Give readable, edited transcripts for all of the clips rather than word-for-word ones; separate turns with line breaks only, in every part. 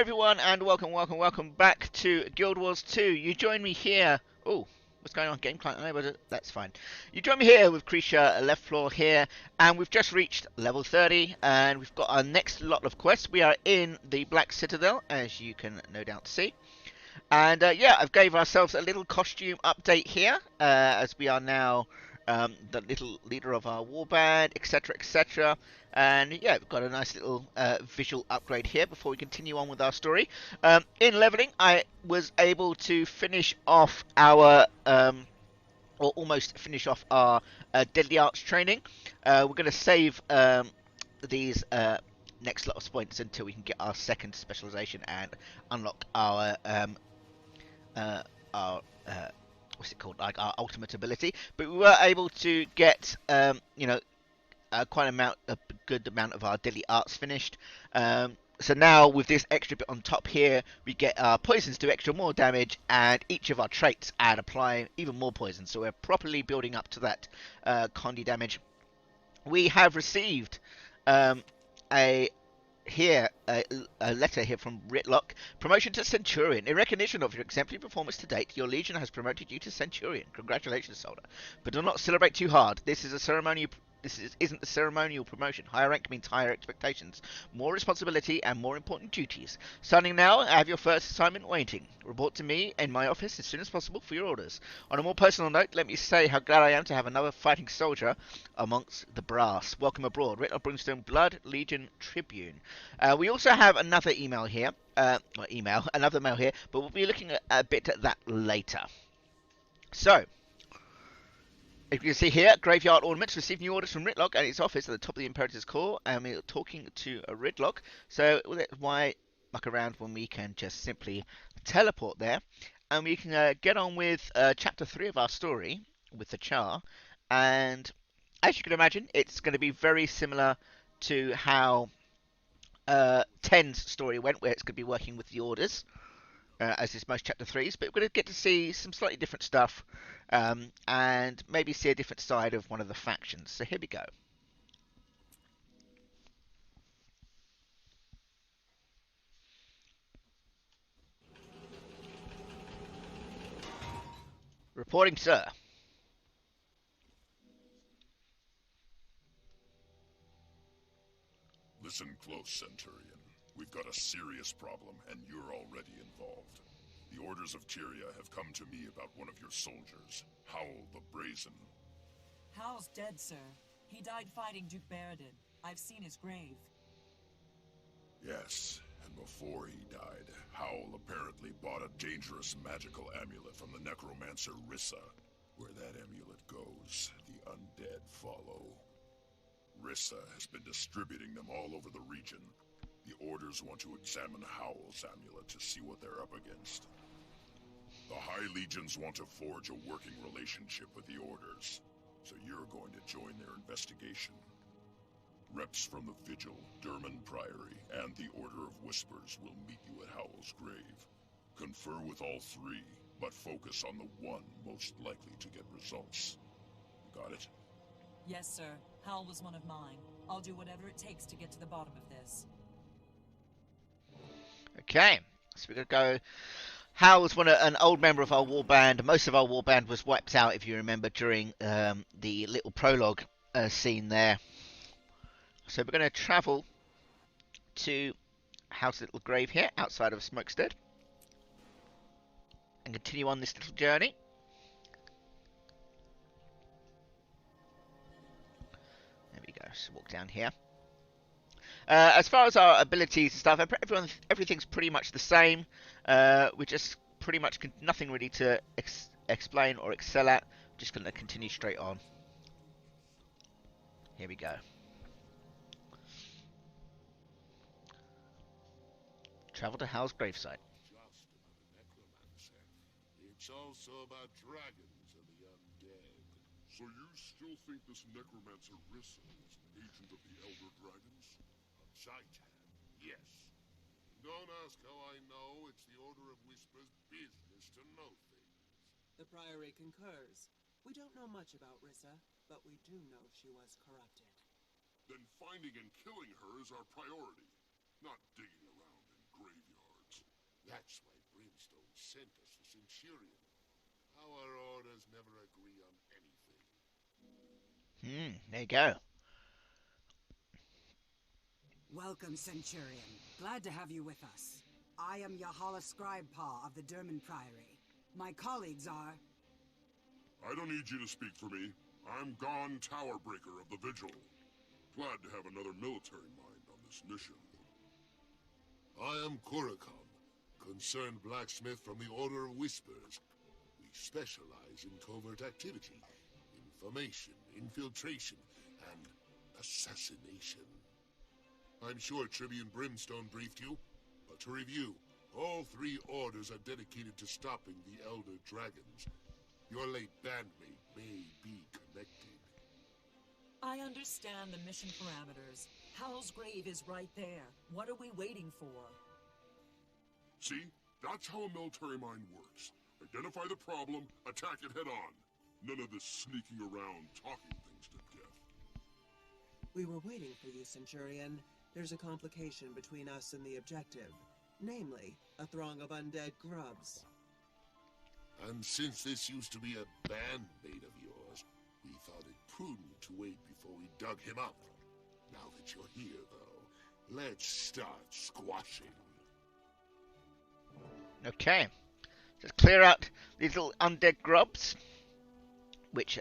everyone, and welcome back to Guild Wars 2. You join me here. Oh, what's going on? Game client, no, but that's fine. You join me here with Krisha, left floor here, and we've just reached level 30, and we've got our next lot of quests. We are in the Black Citadel, as you can no doubt see. And yeah, I've gave ourselves a little costume update here, as we are now the little leader of our warband, etc., etc. And yeah, we've got a nice little visual upgrade here before we continue on with our story. In leveling, I was able to finish off our, or almost finish off our Deadly Arts training. We're going to save these next lot of points until we can get our second specialization and unlock uh, our what's it called, like our ultimate ability. But we were able to get quite a good amount of our daily arts finished. So now with this extra bit on top here, we get our poisons do extra more damage, and each of our traits add apply even more poison. So we're properly building up to that condi damage. We have received a a letter here from Ritlock. Promotion to Centurion. In recognition of your exemplary performance to date, your Legion has promoted you to Centurion. Congratulations, soldier. But do not celebrate too hard. This isn't a ceremonial promotion. Higher rank means higher expectations, more responsibility, and more important duties. Starting now, I have your first assignment waiting. Report to me in my office as soon as possible for your orders. On a more personal note, let me say how glad I am to have another fighting soldier amongst the brass. Welcome aboard. Ritlock Brimstone Blood Legion Tribune. We also have another email here. Another mail here, but we'll be looking at a bit at that later. So, as you can see here, Graveyard Ornaments received new orders from Ritlock at its office at the top of the Imperator's Core, and we're talking to a Ritlock. So why muck around when we can just simply teleport there, and we can get on with Chapter 3 of our story with the Char. And as you can imagine, it's going to be very similar to how 10's story went, where it's going to be working with the orders. As is most chapter 3s, but we're going to get to see some slightly different stuff, and maybe see a different side of one of the factions. So here we go. Reporting, sir.
Listen close, Centurion. We've got a serious problem, and you're already involved. The orders of Tyria have come to me about one of your soldiers, Howl the Brazen.
Howl's dead, sir. He died fighting Duke Baradin. I've seen his grave.
Yes, and before he died, Howl apparently bought a dangerous magical amulet from the necromancer Rissa. Where that amulet goes, the undead follow. Rissa has been distributing them all over the region. The orders want to examine Howl's amulet to see what they're up against. The High Legions want to forge a working relationship with the orders, so you're going to join their investigation. Reps from the Vigil, Derman Priory, and the Order of Whispers will meet you at Howl's grave. Confer with all three, but focus on the one most likely to get results. Got it?
Yes, sir. Howl was one of mine. I'll do whatever it takes to get to the bottom of this.
Okay, so we're going to go. Hal was an old member of our warband. Most of our warband was wiped out, if you remember, during the little prologue scene there. So we're going to travel to Hal's little grave here, outside of Smokestead, and continue on this little journey. There we go, so walk down here. As far as our abilities and stuff, everything's pretty much the same. We just pretty much nothing really to explain or excel at. Just going to continue straight on. Here we go. Travel to Hal's gravesite.
Just about a necromancer. It's also about dragons and the undead. So you still think this necromancer Rissa is an agent of the Elder Dragons? Shaitan, yes. Don't ask how I know. It's the Order of Whispers' business to know things.
The Priory concurs. We don't know much about Rissa, but we do know she was corrupted.
Then finding and killing her is our priority, not digging around in graveyards. That's why Brimstone sent us the Centurion. Our orders never agree on anything.
There you go.
Welcome, Centurion. Glad to have you with us. I am Yahala Scribepaw of the Derman Priory. My colleagues are...
I don't need you to speak for me. I'm Gon Towerbreaker of the Vigil. Glad to have another military mind on this mission. I am Kurikon, concerned blacksmith from the Order of Whispers. We specialize in covert activity, information, infiltration, and assassination. I'm sure Tribune Brimstone briefed you, but to review, all three orders are dedicated to stopping the Elder Dragons. Your late bandmate may be connected.
I understand the mission parameters. Howl's grave is right there. What are we waiting for?
See? That's how a military mind works. Identify the problem, attack it head on. None of this sneaking around, talking things to death.
We were waiting for you, Centurion. There's a complication between us and the objective. Namely, a throng of undead grubs.
And since this used to be a bandmate of yours, we thought it prudent to wait before we dug him up. Now that you're here, though, let's start squashing.
Okay. Just clear out these little undead grubs, which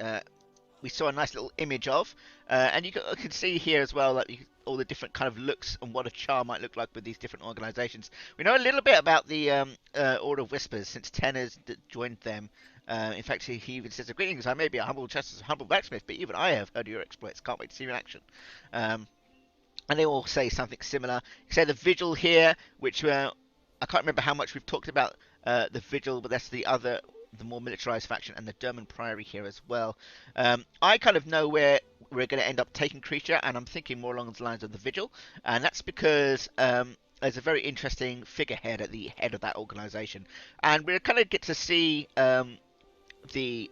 we saw a nice little image of. And you can see here as well that all the different kind of looks and what a char might look like with these different organizations. We know a little bit about the Order of Whispers since Ten has joined them. In fact, he even says, "Greetings, I may be a humble just a humble blacksmith, but even I have heard of your exploits. Can't wait to see you in action." And they all say something similar. You say the Vigil here, which I can't remember how much we've talked about the Vigil, but that's the more militarized faction, and the Derman Priory here as well. I kind of know where we're going to end up taking Creature, and I'm thinking more along the lines of the Vigil, and that's because there's a very interesting figurehead at the head of that organization, and we kind of get to see the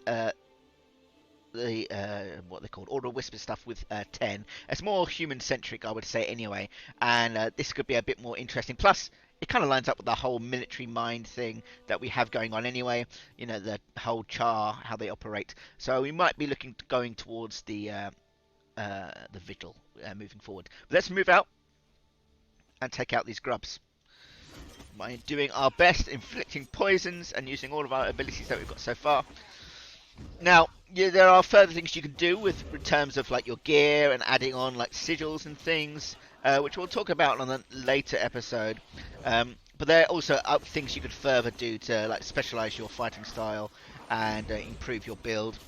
what they called Order of Whisper stuff with 10. It's more human centric, I would say, anyway, and this could be a bit more interesting. Plus, it kind of lines up with the whole military mind thing that we have going on anyway. You know, the whole Char, how they operate. So we might be going towards the Vigil moving forward. But let's move out and take out these grubs by doing our best, inflicting poisons and using all of our abilities that we've got so far. Now, yeah, there are further things you can do with in terms of like your gear and adding on like sigils and things, which we'll talk about on a later episode. But there are also things you could further do to like specialize your fighting style and improve your build.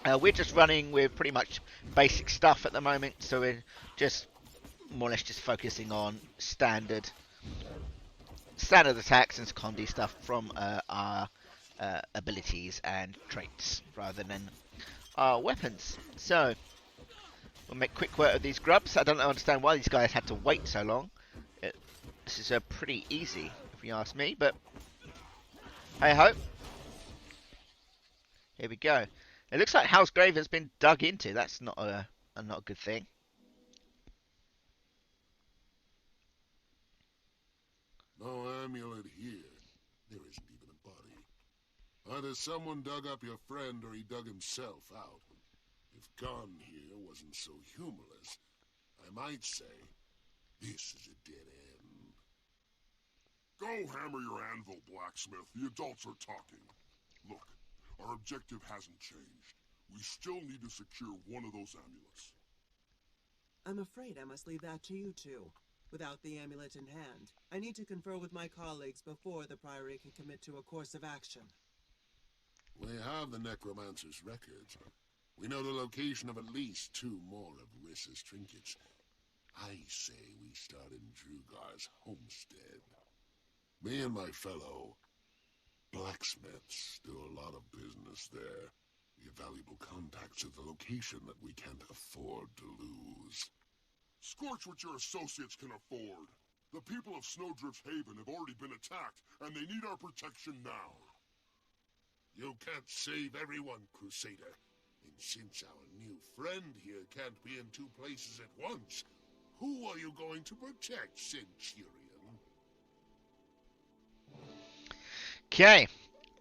We're just running with pretty much basic stuff at the moment, so we're just more or less just focusing on standard attacks and secondary stuff from our abilities and traits rather than our weapons. So we'll make quick work of these grubs. I don't understand why these guys had to wait so long. This is pretty easy if you ask me, but hey ho. Here we go. It looks like Hal's grave has been dug into. That's not a good thing.
No amulet here. There isn't even a body. Either someone dug up your friend or he dug himself out. If Gon here wasn't so humorless, I might say, this is a dead end. Go hammer your anvil, blacksmith. The adults are talking. Look, our objective hasn't changed. We still need to secure one of those amulets.
I'm afraid I must leave that to you two. Without the amulet in hand, I need to confer with my colleagues before the Priory can commit to a course of action.
We have the Necromancer's records. We know the location of at least 2 more of Rissa's trinkets. I say we start in Drugar's homestead. Me and my fellow blacksmiths do a lot of business there. We have valuable contacts at the location that we can't afford to lose. Scorch what your associates can afford. The people of Snowdrift's Haven have already been attacked, and they need our protection now. You can't save everyone, Crusader. And since our new friend here can't be in 2 places at once, who are you going to protect, Centurion?
Okay.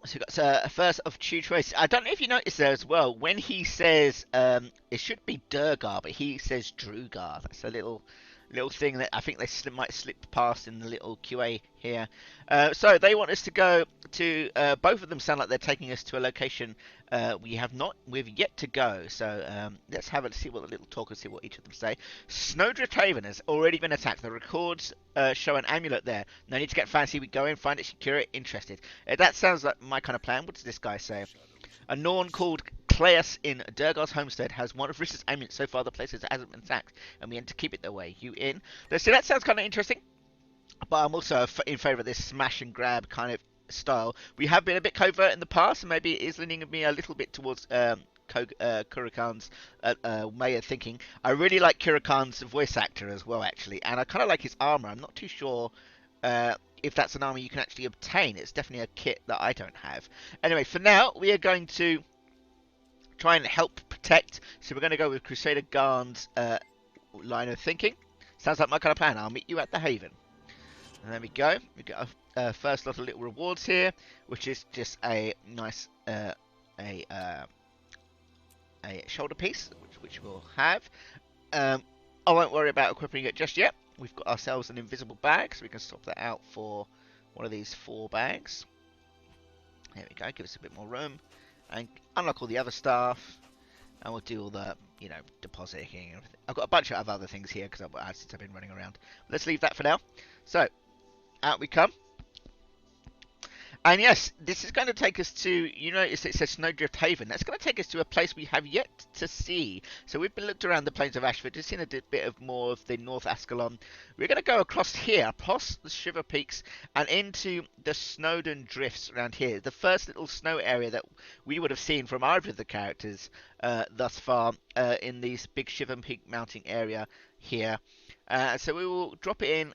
So we've got a first of two choices. I don't know if you noticed there as well. When he says it should be Durgar, but he says Drugar. That's a little thing that I think they might slip past in the little QA here. So they want us to go to both of them. Sound like they're taking us to a location we've yet to go. So let's have a see what the little talkers see what each of them say. Snowdrift Haven has already been attacked. The records show an amulet there. No need to get fancy. We go in, find it, secure it. Interested. That sounds like my kind of plan. What does this guy say? A Norn called Claeus in Durgar's homestead has one of Rissa's amulets. So far, the place hasn't been sacked, and we aim to keep it that way. You in? Let's see, that sounds kind of interesting. But I'm also in favour of this smash and grab kind of style. We have been a bit covert in the past, and maybe it is leaning me a little bit towards Kurikan's way of thinking. I really like Kurikan's voice actor as well, actually, and I kind of like his armour. I'm not too sure if that's an armour you can actually obtain. It's definitely a kit that I don't have. Anyway, for now, we are going to try and help protect. So we're going to go with Crusader Garn's line of thinking. Sounds like my kind of plan. I'll meet you at the Haven. And there we go. We got a first lot of little rewards here, which is just a nice a shoulder piece, which we'll have. I won't worry about equipping it just yet. We've got ourselves an invisible bag, so we can swap that out for one of these 4 bags. There we go. Give us a bit more room. And unlock all the other stuff, and we'll do all the, depositing and everything. I've got a bunch of other things here since I've been running around. Let's leave that for now. So, out we come. And yes, this is going to take us to, it says Snowdrift Haven. That's going to take us to a place we have yet to see. So we've been looked around the plains of Ashford, just seen a bit of more of the North Ascalon. We're going to go across here, past the Shiver Peaks, and into the Snowdon Drifts around here. The first little snow area that we would have seen from either of the characters thus far in this big Shiver Peak mounting area here. So we will drop it in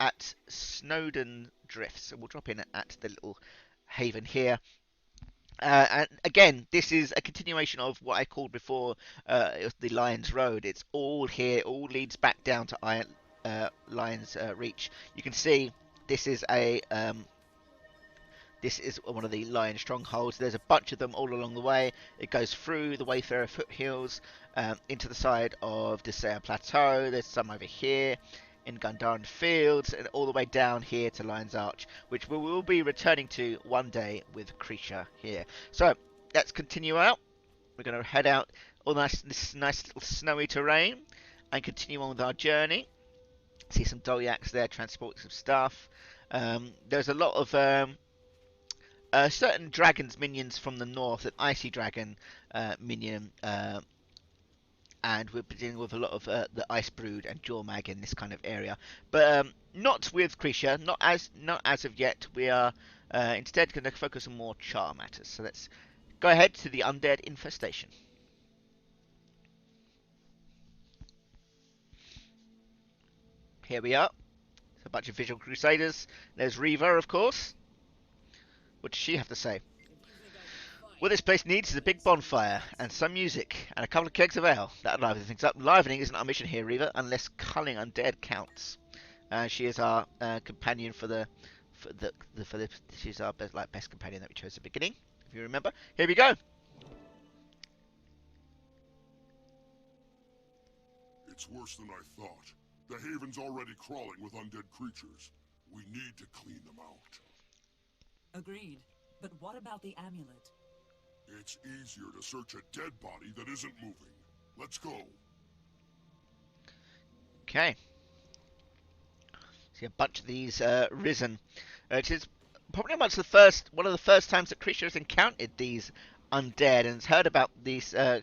at Snowdon Drifts. So we'll drop in at the little haven here. And again, this is a continuation of what I called before it was the Lion's Road. It's all here, all leads back down to Lion's Reach. You can see this is one of the Lion strongholds. There's a bunch of them all along the way. It goes through the Wayfarer foothills into the side of the Desire Plateau. There's some over here in Gundaren Fields, and all the way down here to Lion's Arch, which we will be returning to one day with Krisha here. So let's continue out. We're going to head out all this nice little snowy terrain and continue on with our journey. See some Dolyaks there transporting some stuff. There's a lot of certain dragons minions from the north, an icy dragon minion, and we're dealing with a lot of the Ice Brood and Jawmag in this kind of area, but not with Krisha, not as of yet. We are instead going to focus on more char matters. So let's go ahead to the Undead infestation. Here we are. It's a bunch of visual crusaders. There's Reva, of course. What does she have to say? What this place needs is a big bonfire, and some music, and a couple of kegs of ale. That'll liven things up. Livening isn't our mission here, Reva, unless culling undead counts. She is our companion she's our best companion that we chose at the beginning, if you remember. Here we go.
It's worse than I thought. The Haven's already crawling with undead creatures. We need to clean them out.
Agreed. But what about the amulet?
It's easier to search a dead body that isn't moving. Let's go.
Okay. See a bunch of these risen. It is probably one of the first times that Krisha has encountered these undead and has heard about these the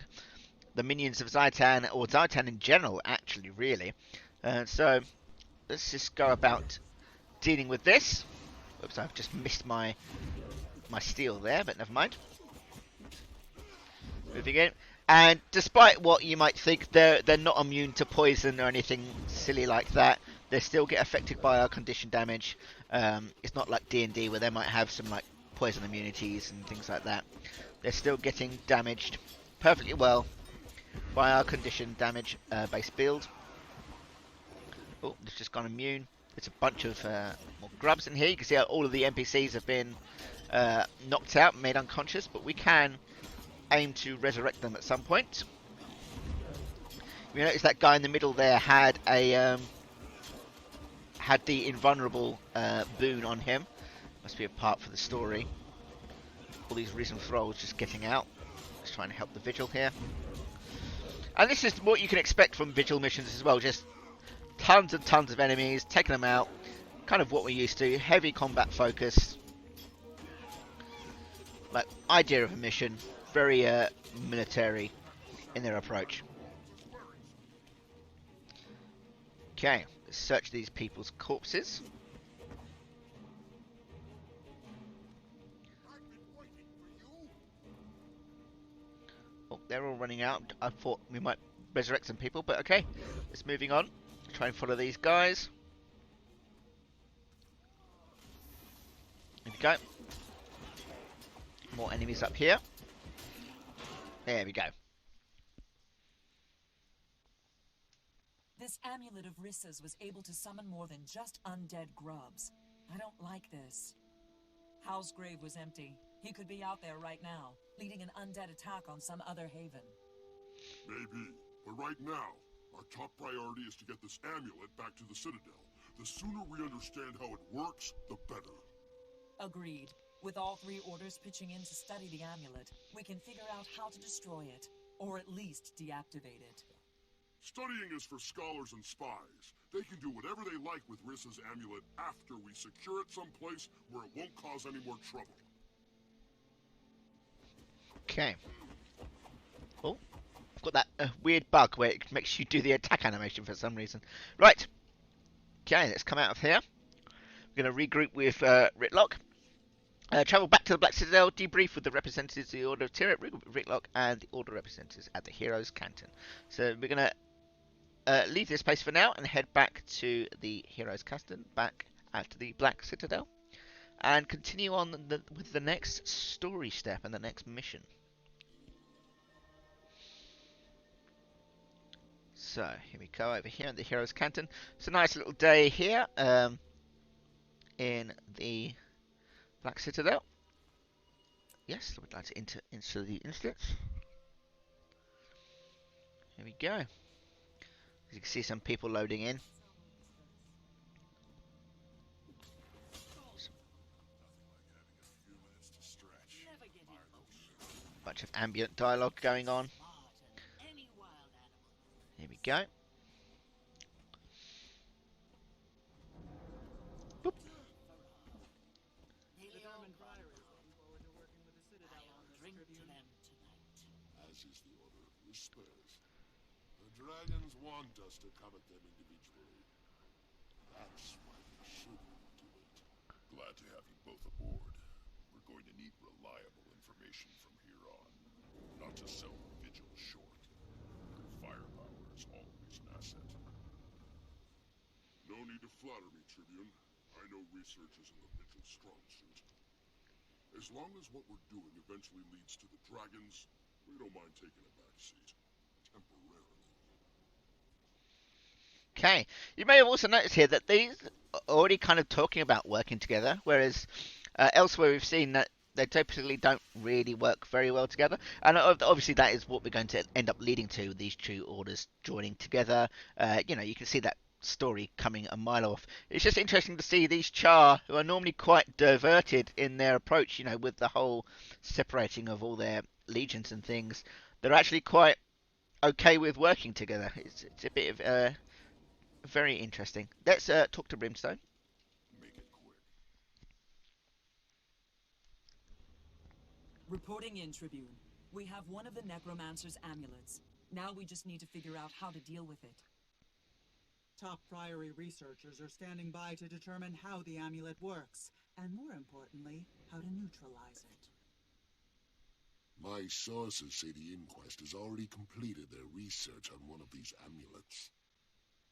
minions of Zaitan, or Zaitan in general, actually, really. So let's just go about dealing with this. Oops, I've just missed my steal there, but never mind. Moving in. And despite what you might think, they're not immune to poison or anything silly like that. They still get affected by our condition damage. It's not like D&D where they might have some like poison immunities and things like that. They're still getting damaged perfectly well by our condition damage based build. Oh, they've just gone immune. There's a bunch of more grubs in here. You can see how all of the NPCs have been knocked out, made unconscious, but we can aim to resurrect them at some point. You notice that guy in the middle there had a had the invulnerable boon on him. Must be a part for the story. All these risen thralls just getting out. Let's try and help the vigil here. And this is what you can expect from vigil missions as well. Just tons and tons of enemies, taking them out. Kind of what we're used to. Heavy combat focus. Like, idea of a mission. Very military in their approach. Okay, let's search these people's corpses. Oh, they're all running out. I thought we might resurrect some people, but okay. Let's moving on. Try and follow these guys. There we go. More enemies up here. There we go.
This amulet of Rissa's was able to summon more than just undead grubs. I don't like this. Hal's grave was empty. He could be out there right now, leading an undead attack on some other haven.
Maybe, but right now, our top priority is to get this amulet back to the Citadel. The sooner we understand how it works, the better.
Agreed. With all three orders pitching in to study the amulet, we can figure out how to destroy it, or at least deactivate it.
Studying is for scholars and spies. They can do whatever they like with Rissa's amulet after we secure it someplace where it won't cause any more trouble.
Okay. Oh, I've got that weird bug where it makes you do the attack animation for some reason. Right. Okay, let's come out of here. We're going to regroup with Ritlock. Travel back to the Black Citadel, debrief with the representatives of the Order of Tyret, regroup with Ritlock, and the Order representatives at the Heroes' Canton. So we're going to leave this place for now and head back to the Heroes' Canton, back at the Black Citadel, and continue on with the next story step and the next mission. So here we go over here in the Heroes' Canton. It's a nice little day here in the Black Citadel. Yes, we'd like to enter into the instance. Here we go. As you can see, some people loading in. Bunch of ambient dialogue going on. Here we go. Boop.
As is the Order of Whispers. The dragons want us to come at them individually. That's why we shouldn't do it. Glad to have you both aboard. We're going to need reliable information from here on. Not to sell the Vigil short. Firepower is always an asset. No need to flatter me, Tribune. I know research isn't the Vigil's strong suit. As long as what we're doing eventually leads to the dragons, we don't mind taking a back seat. Temporarily.
Okay, you may have also noticed here that these are already kind of talking about working together, whereas elsewhere we've seen that they typically don't really work very well together. And obviously that is what we're going to end up leading to, these two orders joining together. You know, you can see that story coming a mile off. It's just interesting to see these Char, who are normally quite diverted in their approach, you know, with the whole separating of all their legions and things, they're actually quite okay with working together. It's a bit of very interesting. Let's talk to Brimstone.
Make it quick.
Reporting in, Tribune. We have one of the Necromancer's amulets. Now we just need to figure out how to deal with it.
Top Priory researchers are standing by to determine how the amulet works, and more importantly, how to neutralize it.
My sources say the Inquest has already completed their research on one of these amulets.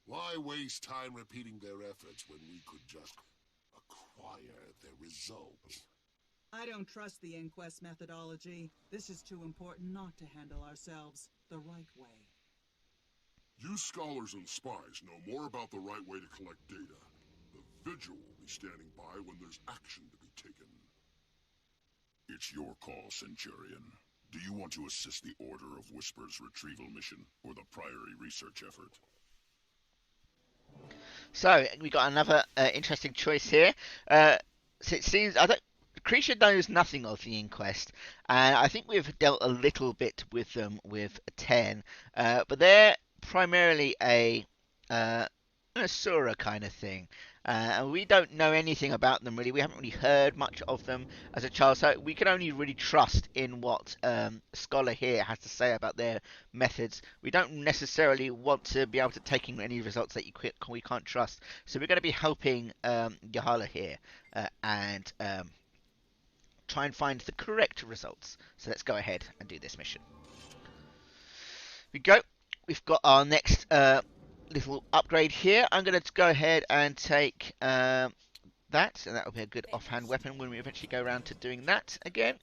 Why waste time repeating their efforts when we could just acquire their results?
I don't trust the Inquest methodology. This is too important not to handle ourselves the right way.
You scholars and spies know more about the right way to collect data. The Vigil will be standing by when there's action to be taken. It's your call, Centurion. Do you want to assist the Order of Whispers retrieval mission, or the Priory research effort?
So we got another interesting choice here. So it seems Creature knows nothing of the inquest, and I think we've dealt a little bit with them with 10, but they're primarily a Sura kind of thing. And we don't know anything about them really. We haven't really heard much of them as a child, so we can only really trust in what Scholar here has to say about their methods. We don't necessarily want to be able to take in any results that we can't trust. So we're going to be helping Yahala here and try and find the correct results. So let's go ahead and do this mission. We go. We've got our next little upgrade here. I'm going to go ahead and take that, and that will be a good offhand weapon when we eventually go around to doing that again.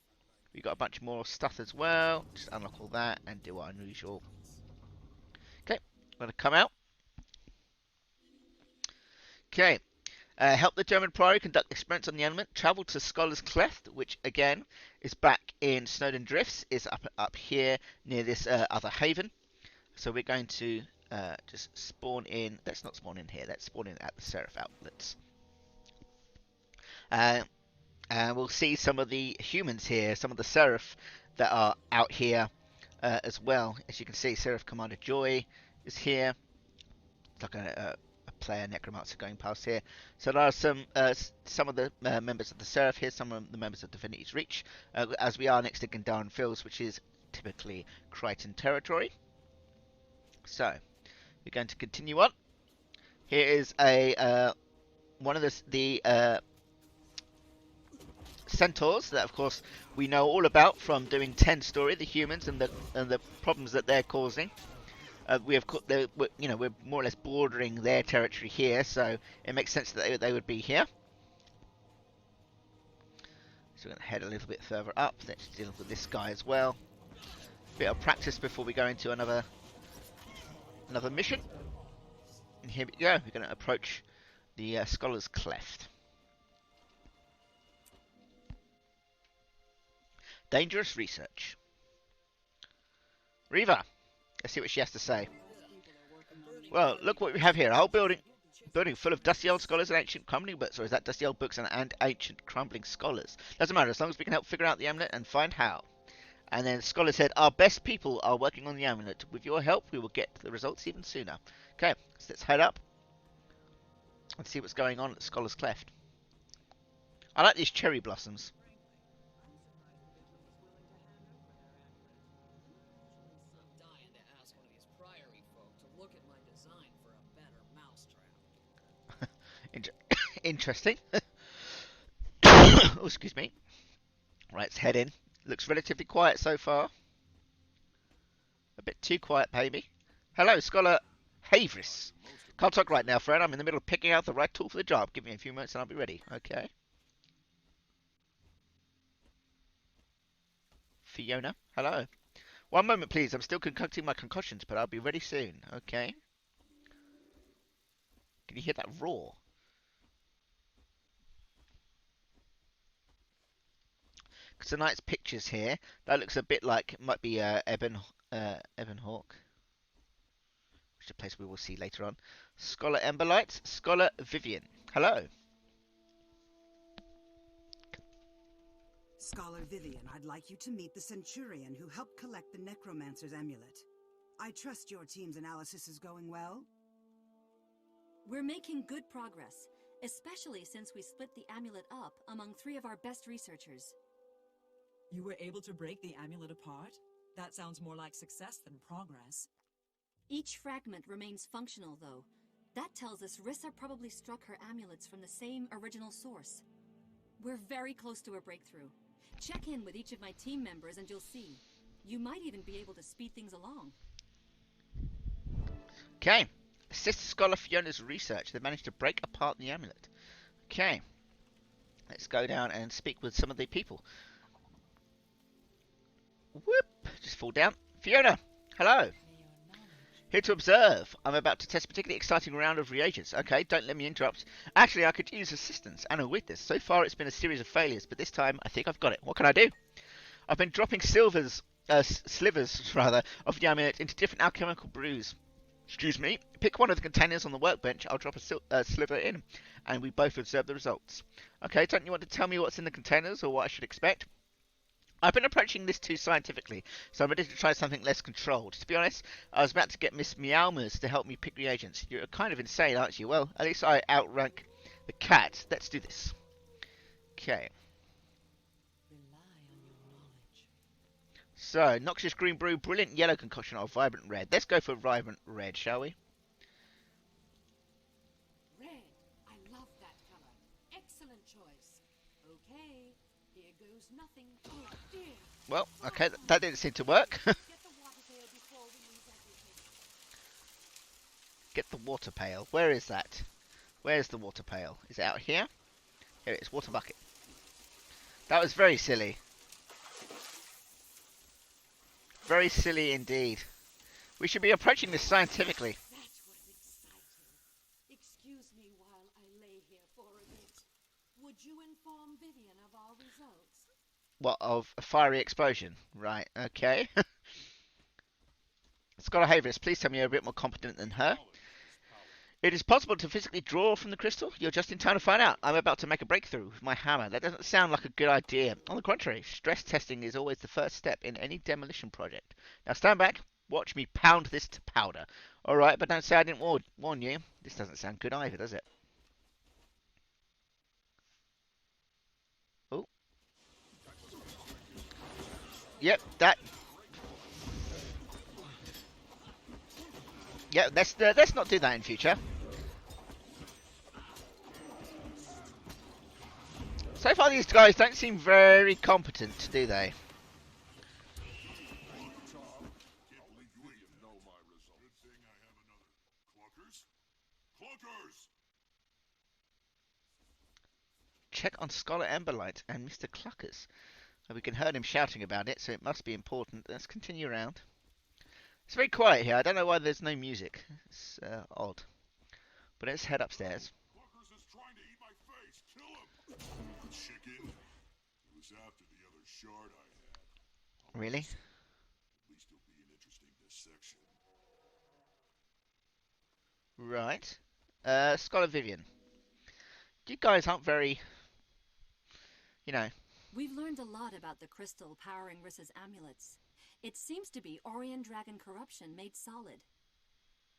We've got a bunch more stuff as well. Just unlock all that and do our unusual. Okay, I'm going to come out. Okay, help the German Priory conduct experiments on the element. Travel to Scholar's Cleft, which again is back in Snowden Drifts, is up here near this other haven. So we're going to just spawn in. Let's not spawn in here. Let's spawn in at the Seraph outlets. And we'll see some of the humans here, some of the Seraph that are out here as well. As you can see, Seraph Commander Joy is here. It's like a player necromancer going past here. So there are some of the members of the Seraph here, some of the members of Divinity's Reach, as we are next to Gandharan Fields, which is typically Crichton territory. So we're going to continue on. Here is a one of the centaurs that, of course, we know all about from doing 10 story, the humans and the problems that they're causing. We're more or less bordering their territory here, so it makes sense that they would be here. So we're going to head a little bit further up. Let's deal with this guy as well. Bit of practice before we go into another mission. And here we go. We're going to approach the Scholar's Cleft. Dangerous research. Reva, let's see what she has to say. Well, look what we have here. A whole building full of dusty old scholars and ancient crumbling books. Or is that dusty old books and ancient crumbling scholars? Doesn't matter, as long as we can help figure out the amulet and find how. And then Scholar said, our best people are working on the amulet. With your help, we will get the results even sooner. Okay, so let's head up and see what's going on at Scholar's Cleft. I like these cherry blossoms. Interesting. Oh, excuse me. Right, let's head in. Looks relatively quiet so far. A bit too quiet, maybe. Hello, Scholar Havris. Can't talk right now, friend. I'm in the middle of picking out the right tool for the job. Give me a few minutes and I'll be ready. Okay. Fiona, hello. One moment, please. I'm still concocting my concoctions, but I'll be ready soon. Okay. Can you hear that roar? Tonight's pictures here. That looks a bit like might be Ebon Hawk, which is a place we will see later on. Scholar Emberlight, Scholar Vivian. Hello.
Scholar Vivian, I'd like you to meet the Centurion who helped collect the Necromancer's amulet. I trust your team's analysis is going well?
We're making good progress, especially since we split the amulet up among 3 of our best researchers.
You were able to break the amulet apart? That sounds more like success than progress.
Each fragment remains functional, though. That tells us Rissa probably struck her amulets from the same original source. We're very close to a breakthrough. Check in with each of my team members and you'll see. You might even be able to speed things along.
Okay. Assist Scholar Fiona's research. They managed to break apart the amulet. Okay. Let's go down and speak with some of the people. Whoop! Just fall down. Fiona, hello. Here to observe. I'm about to test a particularly exciting round of reagents. Okay, don't let me interrupt. Actually, I could use assistance and a witness. So far, it's been a series of failures, but this time, I think I've got it. What can I do? I've been dropping slivers rather, of the amulet into different alchemical brews. Excuse me. Pick one of the containers on the workbench. I'll drop a sliver in, and we both observe the results. Okay, don't you want to tell me what's in the containers or what I should expect? I've been approaching this too scientifically, so I'm ready to try something less controlled. To be honest, I was about to get Miss Meowmers to help me pick reagents. You're kind of insane, aren't you? Well, at least I outrank the cat. Let's do this. Okay. So, noxious green brew, brilliant yellow concoction, or vibrant red. Let's go for vibrant red, shall we?
Red. I love that color. Excellent choice. Okay, here goes nothing. Oh dear.
Well, okay, that didn't seem to work.
Get the water pail before we lose everything.
Get the water pail. Where is that? Where's the water pail? Is it out here? Here it is, water bucket. That was very silly. Very silly indeed. We should be approaching this scientifically.
That was exciting. Excuse me while I lay here for a bit. Would you inform Vivian of our results?
What, of a fiery explosion? Right, okay. Scholar Havis, please tell me you're a bit more competent than her. It is possible to physically draw from the crystal? You're just in time to find out. I'm about to make a breakthrough with my hammer. That doesn't sound like a good idea. On the contrary, stress testing is always the first step in any demolition project. Now stand back, watch me pound this to powder. Alright, but don't say I didn't warn you. This doesn't sound good either, does it? Oh. Yep, that... Yeah, let's not do that in future. So far, these guys don't seem very competent, do they? Check on Scholar Emberlight and Mr. Cluckers. We can hear him shouting about it, so it must be important. Let's continue around. It's very quiet here. I don't know why there's no music. It's odd. But let's head upstairs.
Cluckers is trying to eat my face. Kill him. Chicken. It was after the other shard I had.
Really?
At least it'll be an interesting dissection.
Right. Scholar Vivian. You guys aren't very... You know...
We've learned a lot about the crystal powering Rissa's amulets. It seems to be Orion Dragon corruption made solid.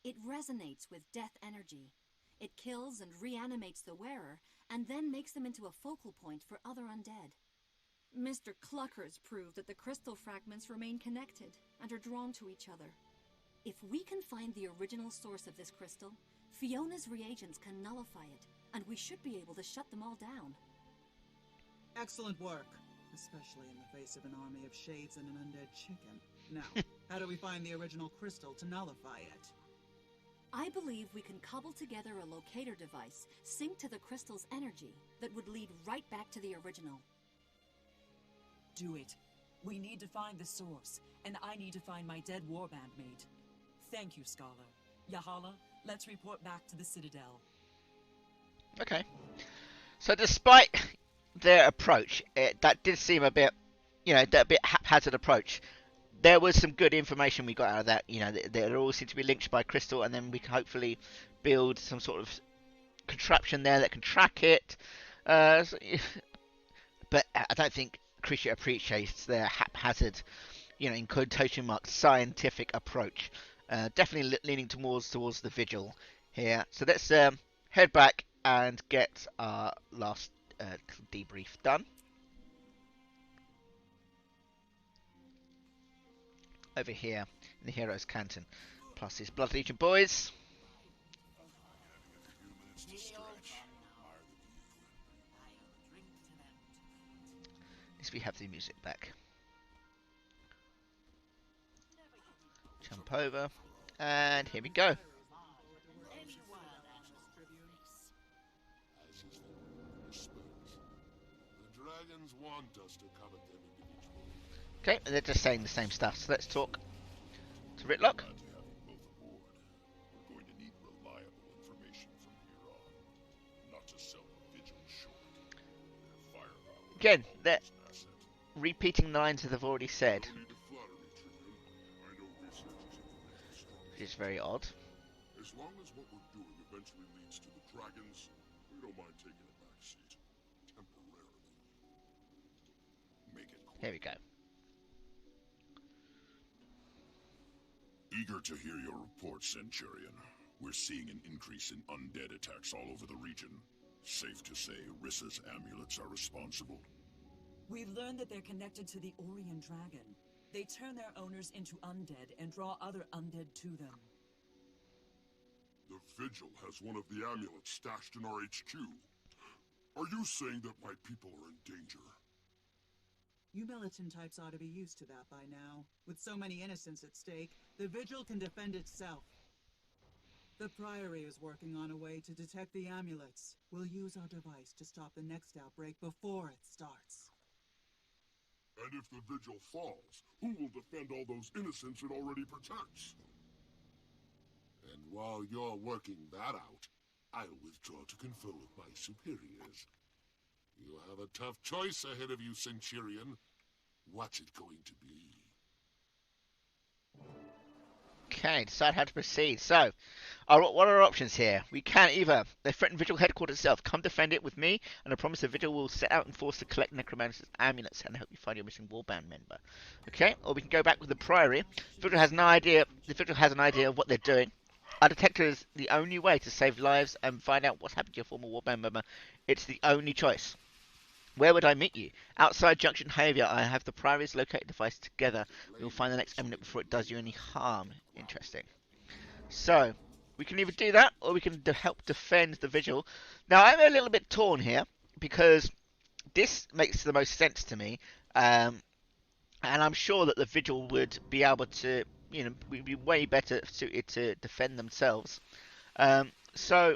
It resonates with death energy. It kills and reanimates the wearer, and then makes them into a focal point for other undead. Mr. Cluckers proved that the crystal fragments remain connected and are drawn to each other. If we can find the original source of this crystal, Fiona's reagents can nullify it, and we should be able to shut them all down.
Excellent work, especially in the face of an army of shades and an undead chicken. Now, how do we find the original crystal to nullify it?
I believe we can cobble together a locator device synced to the crystal's energy that would lead right back to the original.
Do it. We need to find the source, and I need to find my dead warband mate. Thank you, Scholar. Yahala, let's report back to the Citadel.
Okay. So despite their approach, that did seem a bit, that bit haphazard approach. There was some good information we got out of that. They all seem to be linked by crystal, and then we can hopefully build some sort of contraption there that can track it. But I don't think Krisha appreciates their haphazard, in quotation marks, scientific approach. Definitely leaning towards the vigil here. So let's head back and get our last debrief done. Over here in the Heroes Canton. Plus his Blood Legion boys. At least we have the music back. Jump over. And here we go.
Want us to covet them individually.
Okay, they're just saying the same stuff, so let's talk to Ritlock.
Glad to have you both aboard.
again, they're
asset.
repeating the lines that they've already said,
No need to flatter me, Trivian. I know research is only half the story.
which is very odd.
As long as what we're doing eventually leads to the dragons, we don't mind taking a back seat. Temporarily. Make it quick.
Here we go.
Eager to hear your report, Centurion. We're seeing an increase in undead attacks all over the region. Safe to say Rissa's amulets are responsible?
We've learned that they're connected to the Orion Dragon. They turn their owners into undead and draw other undead to them.
The Vigil has one of the amulets stashed in our HQ. Are you saying that my people are in danger?
You militant types ought to be used to that by now. With so many innocents at stake, the Vigil can defend itself. The Priory is working on a way to detect the amulets. We'll use our device to stop the next outbreak before it starts.
And if the Vigil falls, who will defend all those innocents it already protects? And while you're working that out, I'll withdraw to confer with my superiors. You have a tough choice ahead of you, Centurion. What's it going to be?
Okay, decide how to proceed. So, what are our options here? We can either threaten Vigil headquarters itself, come defend it with me, and I promise the Vigil will set out and force to collect Necromancer's amulets and help you find your missing warband member. Okay, or we can go back with the Priory. Vigil has no idea. The Vigil has an idea of what they're doing. Our detector is the only way to save lives and find out what's happened to your former warband member. It's the only choice. Where would I meet you? Outside Junction Havia, I have the Priory's located device together. We will find the next amulet before it does you any harm. Interesting. So, we can either do that, or we can help defend the Vigil. Now, I'm a little bit torn here, because this makes the most sense to me. And I'm sure that the Vigil would be able to, be way better suited to defend themselves. So,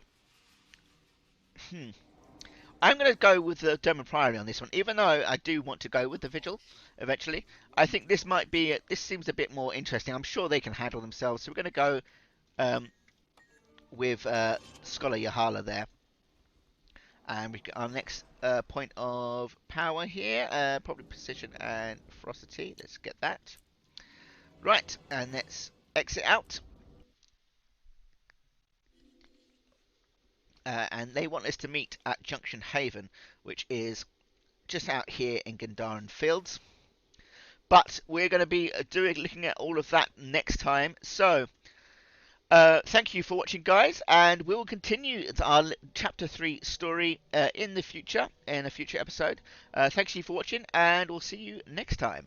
I'm going to go with the Derman Priory on this one, even though I do want to go with the Vigil eventually. I think this might be, this seems a bit more interesting. I'm sure they can handle themselves, so we're going to go with Scholar Yahala there. And we got our next point of power here, probably precision and ferocity. Let's get that. Right, and let's exit out. And they want us to meet at Junction Haven, which is just out here in Gandharan Fields. But we're going to be looking at all of that next time. So, thank you for watching, guys, and we will continue our Chapter 3 story in the future, in a future episode. Thanks you for watching, and we'll see you next time.